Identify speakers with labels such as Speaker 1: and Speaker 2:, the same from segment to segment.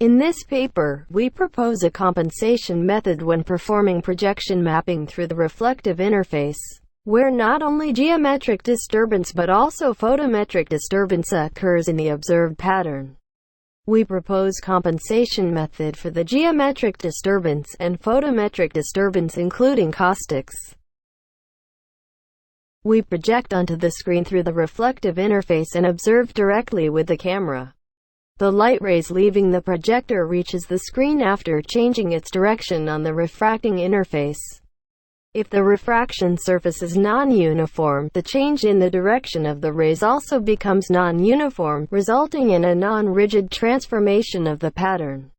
Speaker 1: In this paper, we propose a compensation method when performing projection mapping through the reflective interface, where not only geometric disturbance but also photometric disturbance occurs in the observed pattern. We propose compensation method for the geometric disturbance and photometric disturbance including caustics. We project onto the screen through the reflective interface and observe directly with the camera. The light rays leaving the projector reaches the screen after changing its direction on the refracting interface. If the refraction surface is non-uniform, the change in the direction of the rays also becomes non-uniform, resulting in a non-rigid transformation of the pattern.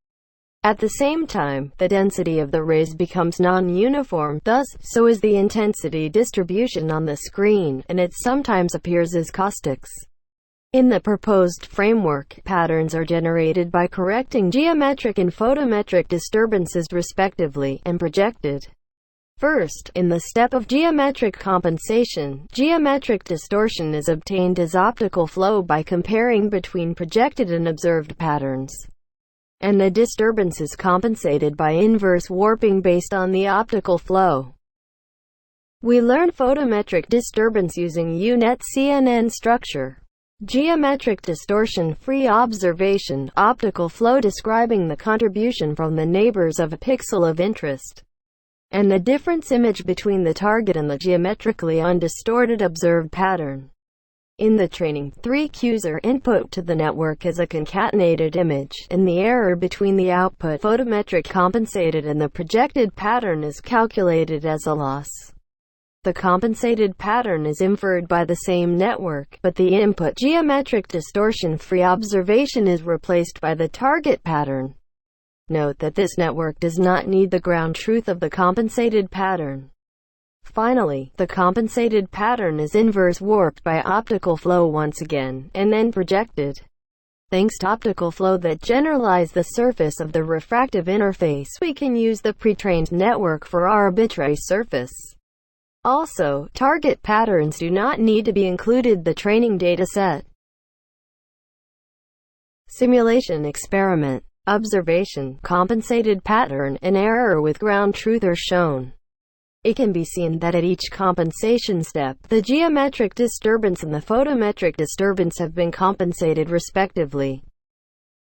Speaker 1: At the same time, the density of the rays becomes non-uniform, thus, so is the intensity distribution on the screen, and it sometimes appears as caustics. In the proposed framework, patterns are generated by correcting geometric and photometric disturbances respectively, and projected. First, in the step of geometric compensation, geometric distortion is obtained as optical flow by comparing between projected and observed patterns. And the disturbance is compensated by inverse warping based on the optical flow. We learn photometric disturbance using U-net CNN structure. Geometric distortion, free observation, optical flow describing the contribution from the neighbors of a pixel of interest, and the difference image between the target and the geometrically undistorted observed pattern. In the training, 3 cues are input to the network as a concatenated image, and the error between the output photometric compensated and the projected pattern is calculated as a loss. The compensated pattern is inferred by the same network, but the input geometric distortion-free observation is replaced by the target pattern. Note that this network does not need the ground truth of the compensated pattern. Finally, the compensated pattern is inverse warped by optical flow once again, and then projected. Thanks to optical flow that generalize the surface of the refractive interface, we can use the pre-trained network for our arbitrary surface. Also, target patterns do not need to be included the training data set. Simulation experiment. Observation, compensated pattern, and error with ground truth are shown. It can be seen that at each compensation step, the geometric disturbance and the photometric disturbance have been compensated respectively.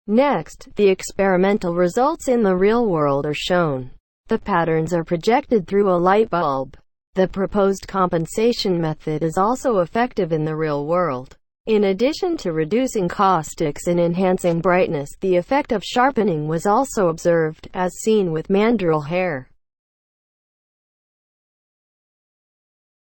Speaker 1: Next, the experimental results in the real world are shown. The patterns are projected through a light bulb. The proposed compensation method is also effective in the real world. In addition to reducing caustics and enhancing brightness, the effect of sharpening was also observed, as seen with mandrill hair.